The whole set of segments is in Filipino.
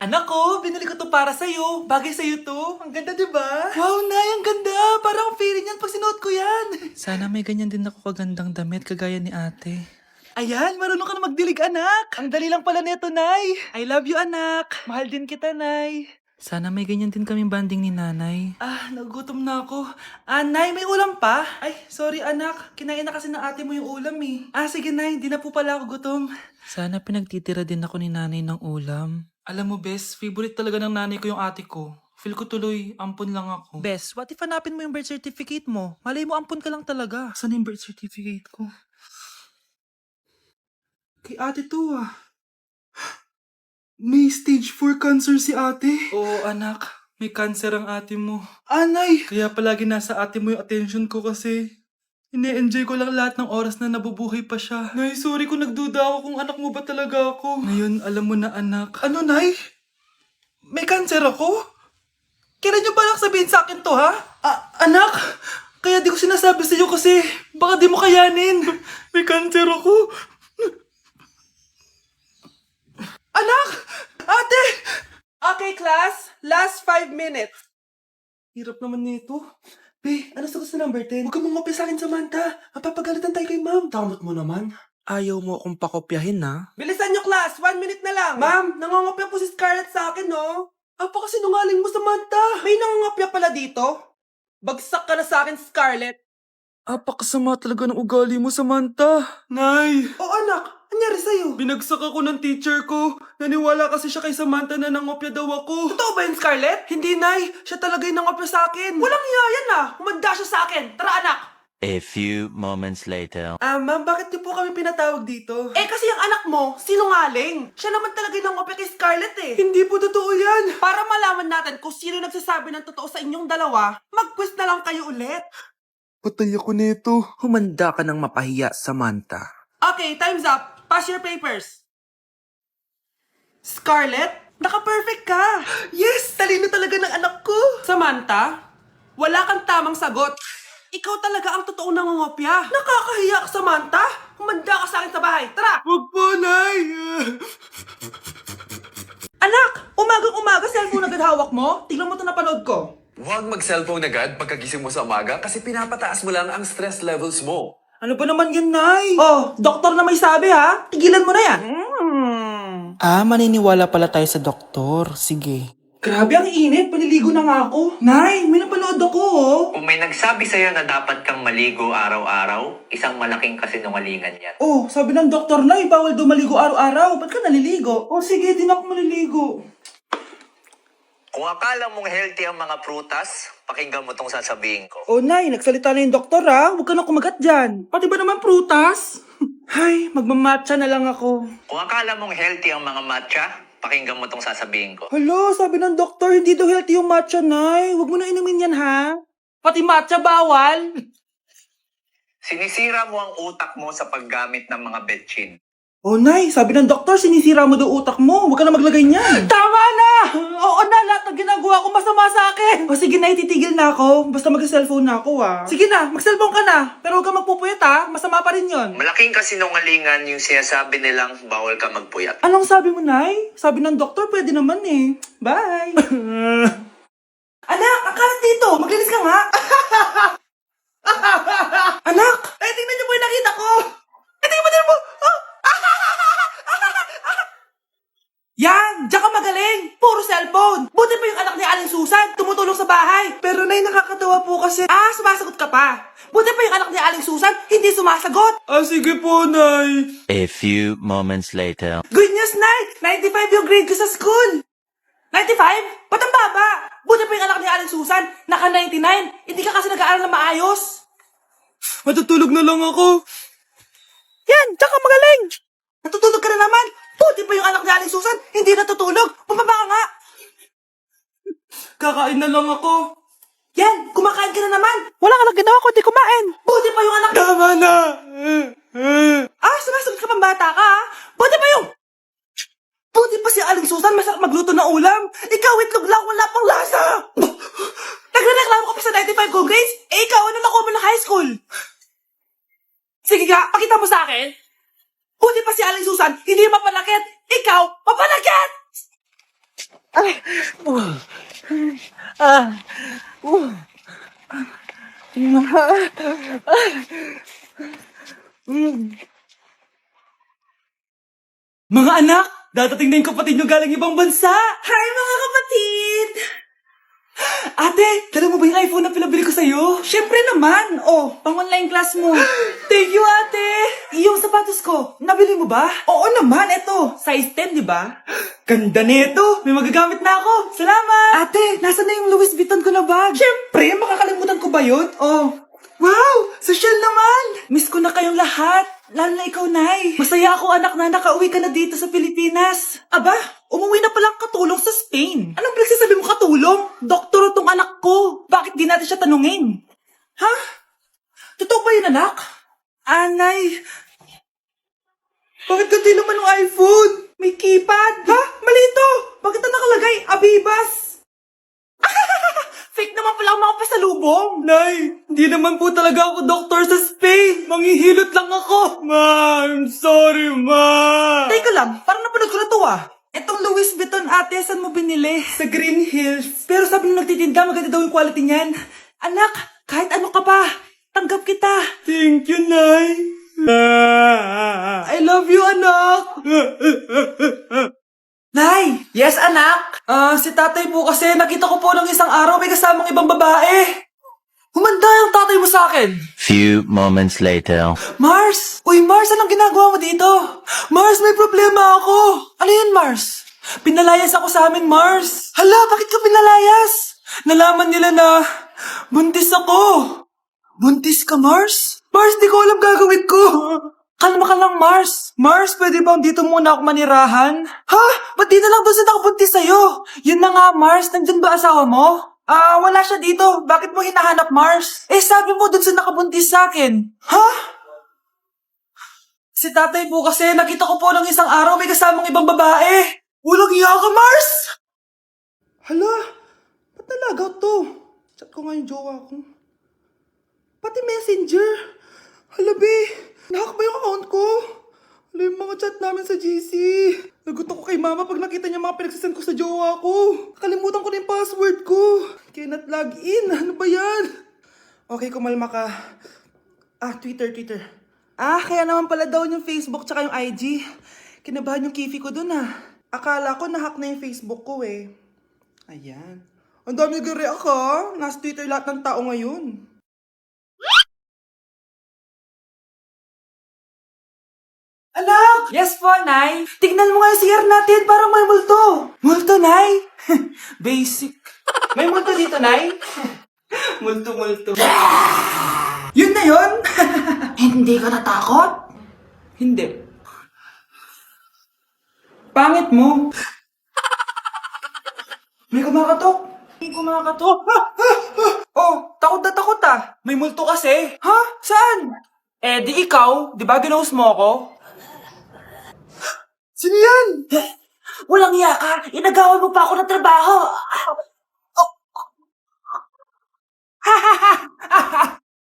Anak ko, binili ko to para sa'yo. Bagay sa'yo to. Ang ganda, di ba? Wow, Nay, ang ganda. Parang ang feeling yan pag sinuot ko yan. Sana may ganyan din ako kagandang damit kagaya ni ate. Ayan, marunong ka na magdilig, anak. Ang dali lang pala neto, Nay. I love you, anak. Mahal din kita, Nay. Sana may ganyan din kaming banding ni nanay. Nagugutom na ako. Nay, may ulam pa? Ay, sorry, anak. Kinain na kasi ng ate mo yung ulam, eh. Sige, Nay. Di na po pala ako gutom. Sana pinagtitira din ako ni nanay ng ulam. Alam mo, Bes, favorite talaga ng nanay ko yung ate ko. Feel ko tuloy, ampun lang ako. Bes, what if hanapin mo yung birth certificate mo? Malay mo ampun ka lang talaga. Saan yung birth certificate ko? Kay ate to, May stage 4 cancer si ate. Oo, anak. May cancer ang ate mo. Anay! Kaya palagi nasa ate mo yung attention ko kasi ine-enjoy ko lang lahat ng oras na nabubuhay pa siya. Nay, sorry kung nagduda ako kung anak mo ba talaga ako. Ngayon, alam mo na, anak. Ano, Nay? May cancer ako? Kailan niyo ba lang sabihin sa akin to, ha? Anak! Kaya di ko sinasabi sa iyo kasi baka di mo kayanin. May cancer ako. Anak! Ate! Okay, class. Last 5 minutes. Hirap naman nito. Be, ano sagot sa number 10? Huwag ka mong sa akin, Samantha. Mapapagalitan tayo kay ma'am. Tamot mo naman. Ayaw mo akong pakopyahin na? Bilisan niyo, class. 1 minute na lang. Ma'am, nangangopya po si Scarlett sa akin, no? Apakasinungaling mo, Samantha. May nangangopya pala dito? Bagsak ka na sa akin, Scarlett. Apakasama talaga ng ugali mo, Samantha. Nay! Anak. Anyari sa'yo? Binagsak ako ng teacher ko. Naniwala kasi siya kay Samantha na nangopya daw ako. Totoo ba yun, Scarlett? Hindi, Nay. Siya talaga yung nangopya sa akin. Walang iya yan, Humanda siya sa akin. Tara, anak. A few moments later. Ma'am, bakit niyo po kami pinatawag dito? Kasi yung anak mo, sinungaling. Siya naman talaga yung nangopya kay Scarlett, eh. Hindi po totoo yan. Para malaman natin kung sino nagsasabi ng totoo sa inyong dalawa, mag-quiz na lang kayo ulit. Patay ako nito. Humanda ka ng mapahiya, Samantha. Okay, time's up. Pass your papers. Scarlett, naka-perfect ka. Yes, talino talaga ng anak ko. Samantha, wala kang tamang sagot. Ikaw talaga ang totoong nangungopya. Nakakahiya ka, Samantha. Humanda ka sa akin sa bahay. Tara! Huwag po, Nay. Anak, umagang-umaga cellphone agad hawak mo. Tignan mo ito napanood ko. Huwag mag-cellphone agad pagkagising mo sa umaga kasi pinapataas mo lang ang stress levels mo. Ano ba naman yan, Nay? Oh, doktor na may sabi, ha? Tigilan mo na yan. Maniniwala pala tayo sa doktor. Sige. Grabe, ang init. Paliligo na nga ako. Nay, may napanood ako, Kung may nagsabi sa'yo na dapat kang maligo araw-araw, isang malaking kasinungalingan yan. Sabi ng doktor na, bawal daw maligo araw-araw. Ba't ka naliligo? Sige, di na ako maliligo. Kung akala mong healthy ang mga prutas, pakinggan mo tong sasabihin ko. Nay, nagsalita na yung doktor, ha? Huwag ka na kumagat dyan. Pati ba naman prutas? Ay, magmamatcha na lang ako. Kung akala mong healthy ang mga matcha, pakinggan mo tong sasabihin ko. Hala, sabi ng doktor, hindi daw healthy yung matcha, Nay. Huwag mo na inumin yan, ha? Pati matcha bawal? Sinisira mo ang utak mo sa paggamit ng mga betchin. Nay, sabi ng doktor, sinisira mo daw utak mo. Huwag ka na maglagay niyan. Tama na! Oo na, lahat ng ginagawa ko masama sa akin. Sige na, titigil na ako. Basta mag-cellphone na ako, Sige na, mag-cellphone ka na. Pero huwag ka magpupuyat, Masama pa rin yon. Malaking kasinungalingan yung sinasabi nilang bawal ka magpuyat. Anong sabi mo, Nay? Sabi ng doktor, pwede naman eh. Bye! Anak, akala dito. Maglinis ka nga. Anak! Tingnan niyo po yung nakita ko. Tingnan mo. Yan! Diyan ka magaling! Puro cellphone! Buti pa yung anak ni Aling Susan, tumutulong sa bahay. Pero Nay, nakakatawa po kasi... sumasagot ka pa. Buti pa yung anak ni Aling Susan, hindi sumasagot. Sige po, Nay. A few moments later. Good news, Nay! 95 yung grade ko sa school. 95? Ba't ang baba? Buti pa yung anak ni Aling Susan, naka 99. Hindi ka kasi nag-aaral na maayos. Matutulog na lang ako. Yan! Diyan ka magaling! Natutulog ka na naman! Buti pa yung anak ni Aling Susan, hindi natutulog! Bumaba ka nga! Kakain na lang ako. Yan! Kumakain ka na naman! Wala ka lang ginawa kundi kumain! Buti pa yung anak... Tama na. Sumasagot ka pang bata ka, Buti pa yung... Buti pa si Aling Susan, masarap magluto ng ulam! Ikaw, itlog lang, wala pang lasa! Nagre-reklamo ka pa sa 95 ko grades? Ikaw, ano nakuha mo ng high school? Sige nga, pakita mo sa akin! Buti pa si Aling Susan, hindi mapanakit! Ikaw, mapanakit! Mga anak, dadating na yung kapatid nyo galing ibang bansa! Hi mga kapatid! Ate, dala mo ba yung iPhone na pinabili ko sa'yo? Siyempre naman! Oh, pang-online class mo. Thank you, ate! Yung sapatos ko, nabili mo ba? Oo naman, eto. Size 10, di ba? Ganda nito! May magagamit na ako! Salamat! Ate, nasa na yung Louis Vuitton ko na bag? Siyempre, makakalimutan ko ba yun? Oh. Wow! Social naman! Miss ko na kayong lahat. Lalo na ikaw, Nay. Masaya ako, anak, na nakauwi ka na dito sa Pilipinas. Aba, umuwi na palang katulong sa Spain. Anong pinagsasabi mo katulong? Doktor tong anak ko. Bakit di natin siya tanungin? Ha? Totoo ba yun, anak? Anay. Bakit ganti naman ng iPhone? May keypad. Ha? Mali ito. Bakit na nakalagay? Abibas. Fake naman pala ang mga pasalubong. Nay, hindi naman po talaga ako doktor sa Spain. Manghihilot lang ako. Ma, I'm sorry, ma. Teka lang, parang napanood ko na to ah. Etong Louis Vuitton ate, saan mo binili? Sa Green Hills. Pero sabi nung nagtitinda, maganda daw yung quality niyan. Anak, kahit ano ka pa, tanggap kita. Thank you, Nay. I love you, anak. Nay! Yes, anak? Si tatay po kasi nakita ko po ng isang araw may kasamang ibang babae. Humanda yung tatay mo sa akin. Few moments later. Mars! Uy, Mars, anong ginagawa mo dito? Mars, may problema ako. Ano yun, Mars? Pinalayas ako sa amin, Mars. Hala, bakit ka pinalayas? Nalaman nila na buntis ako. Buntis ka, Mars? Mars, di ko alam gagawin ko. Kalma ka lang, Mars. Mars, pwede bang dito muna ako manirahan? Ha? Ba't di na lang doon sa nakabuntis sa'yo? Yun na nga, Mars. Nandun ba asawa mo? Wala siya dito. Bakit mo hinahanap, Mars? Eh, sabi mo doon sa nakabuntis sa akin. Ha? Si tatay po kasi nakita ko po ng isang araw may kasamang ibang babae. Walang iya ka, Mars! Hala, ba't nalagaw to? Chat ko nga yung jowa ko. Pati messenger. Hala, be. Nahack ba yung account ko? Hala, yung mga chat namin sa GC. Nagutom ko kay mama pag nakita niya mga pinagsasend ko sa jowa ko. Kalimutan ko na yung password ko. Cannot log in. Ano ba yan? Okay, kumalma ka. Twitter. Kaya naman pala daw yung Facebook tsaka yung IG. Kinabahan yung kifi ko dun Akala ko nahack na yung Facebook ko eh. Ayan. Ang dami nag-react ha. Nasa Twitter lahat ng tao ngayon. Anak! Yes po, Nay. Tignan mo nga yung CR natin. Parang may multo. Multo, Nay? Basic. May multo dito, Nay? Multo. Yun na yun? Hindi ka natakot? Hindi. Pangit mo. May kumakatok. Oh, takot na takot May multo kasi. Ha? Saan? Eh, di ikaw. Di ba ginost mo ako? Sino yan? Walang iya ka. Inagawan mo pa ako ng trabaho.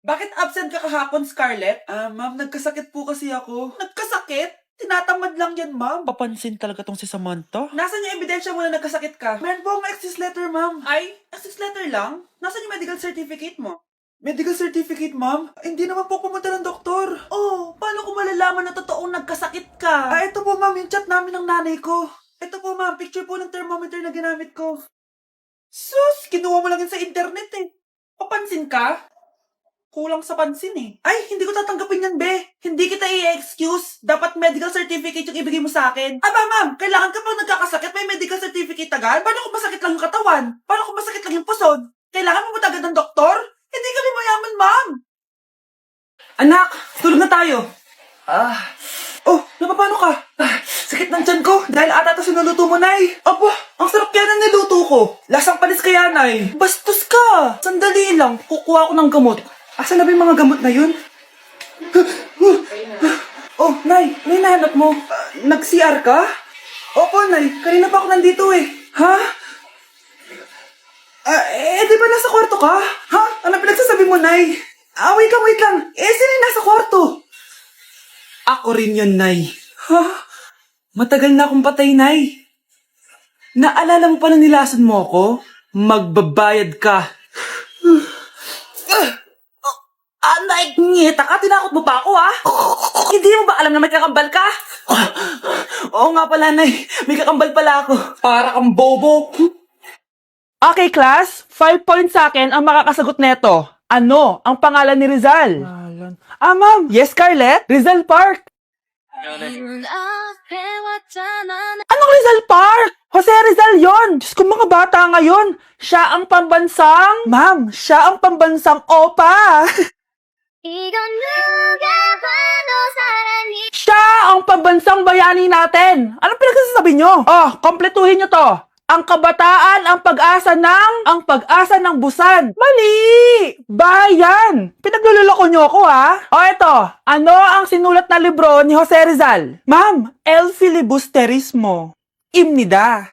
Bakit absent ka kahapon, Scarlett? Ma'am, nagkasakit po kasi ako. Nagkasakit? Tinatamad lang yan, ma'am. Papansin talaga tong si Samantha. Nasaan yung ebidensya mo na nagkasakit ka? Meron po akong excuse letter, ma'am. Ay, excuse letter lang? Nasaan yung medical certificate mo? Medical certificate, ma'am? Hindi naman po pumunta ng doktor. Oh, paano ko malalaman na totoong nagkasakit ka? Ito po, ma'am, yung chat namin ng nanay ko. Ito po, ma'am, picture po ng thermometer na ginamit ko. Sus, kinuha mo lang yun sa internet eh. Papansin ka? Kulang sa pansin eh. Ay, hindi ko tatanggapin yan, be. Hindi kita i-excuse. Dapat medical certificate yung ibigay mo sa akin. Aba, ma'am, kailangan kapag nagkakasakit, may medical certificate agad? Paano kung masakit lang yung katawan? Paano kung masakit lang yung puson? Kailangan mo ba agad ng doktor? Hindi kami mayaman, ma'am. Anak, tulog na tayo. Oh, napapano ka? Sakit ng tiyan ko dahil ata ito sinuluto mo, Nay. Aba, ang sarap kaya ng niluto ko. Lasang panis kaya, Nay. Bastos ka. Sandali lang, kukuha ko ng gamot. Asan na ba yung mga gamot na yun? Oh, Nay, ano yung nahanap mo? Nag-CR ka? Opo, Nay. Kanina pa ako nandito eh. Ha? Di ba nasa kwarto ka? Ha? Ano pinagsasabi mo, Nay? Wait lang. Sino yung nasa kwarto? Ako rin yun, Nay. Ha? Matagal na akong patay, Nay. Naalala mo pa na nilason mo ko? Magbabayad ka. Anay, ngita ka, tinakot mo pa ako ha? Hindi mo ba alam na may kakambal ka? Oo nga pala, Nay. May kakambal pala ako. Para kang bobo. Okay, class. 5 points sa akin ang makakasagot neto. Ano ang pangalan ni Rizal? Ma'am. Yes, Scarlett? Rizal Park. Anong Rizal Park? Jose Rizal yon. Diyos ko, mga bata ngayon. Siya ang pambansang... Ma'am, siya ang pambansang opa. Siya ang pambansang bayani natin. Anong pinagsasabi nyo? Oh, kompletuhin nyo to. Ang kabataan, ang pag-asa ng busan. Mali! Bayan! Pinagluloko nyo ako, ha? O eto, ano ang sinulat na libro ni Jose Rizal? Ma'am, El Filibusterismo. Imnida.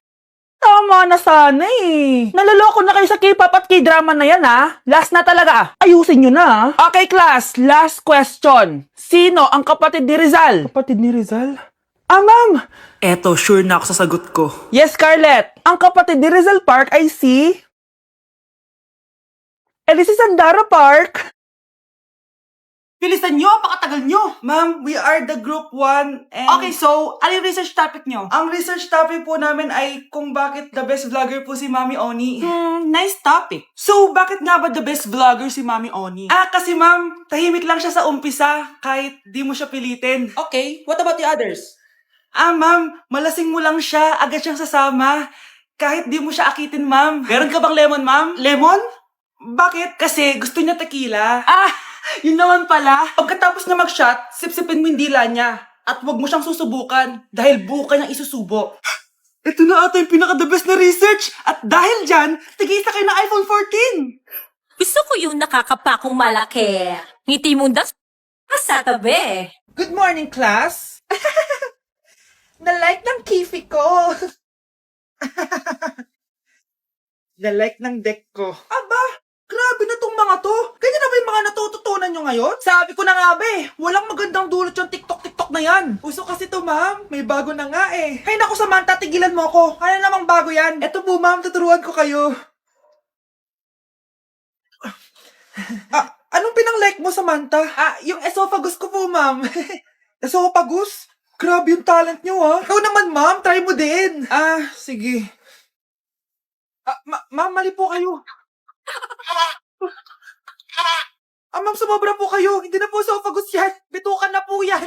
Tama na sana eh. Naloloko na kayo sa K-pop at K-drama na yan, ha? Last na talaga. Ayusin nyo na. Okay, class. Last question. Sino ang kapatid ni Rizal? Kapatid ni Rizal? Ma'am. Eto, sure na ako sa sagot ko. Yes, Scarlett. Ang kapatid ni Rizal Park ay si... Elise Sandara Park. Bilisan nyo, pakatagal nyo. Ma'am, we are the group 1 and... Okay, so, ano yung research topic nyo? Ang research topic po namin ay kung bakit the best vlogger po si Mami Oni. Nice topic. So, bakit nga ba the best vlogger si Mami Oni? Kasi ma'am, tahimik lang siya sa umpisa kahit di mo siya pilitin. Okay, what about the others? Ma'am, malasing mo lang siya, agad siyang sasama. Kahit di mo siya akitin, ma'am. Meron ka bang lemon, ma'am? Lemon? Bakit? Kasi gusto niya tequila. Yun naman pala. Pagkatapos na mag-shot, sipsipin mo yung dila niya. At huwag mo siyang susubukan dahil buka niyang isusubo. Ito na ata yung pinaka-the best na research. At dahil dyan, tigisa kayo ng iPhone 14. Gusto ko yung nakakapakong malaki. Ngiti mo das sa tabi. Good morning, class. Na-like ng kifi ko. Na-like ng deck ko. Aba, grabe na tong mga to. Ganyan na ba yung mga natututunan nyo ngayon? Sabi ko na nga ba walang magandang dulot yung TikTok na yan. Uso kasi to, ma'am. May bago na nga eh. Hay naku, Samantha, tigilan mo ako. Ano namang bago yan? Eto po, ma'am. Tuturuan ko kayo. Anong pinang-like mo, Samantha? Yung esophagus ko po, ma'am. Esophagus? Grabe yung talent nyo, ha? Ikaw naman, ma'am. Try mo din. Sige. Ma'am, mali po kayo. Ma'am, sumobra po kayo. Hindi na po esophagus yan. Bitukan na po yan.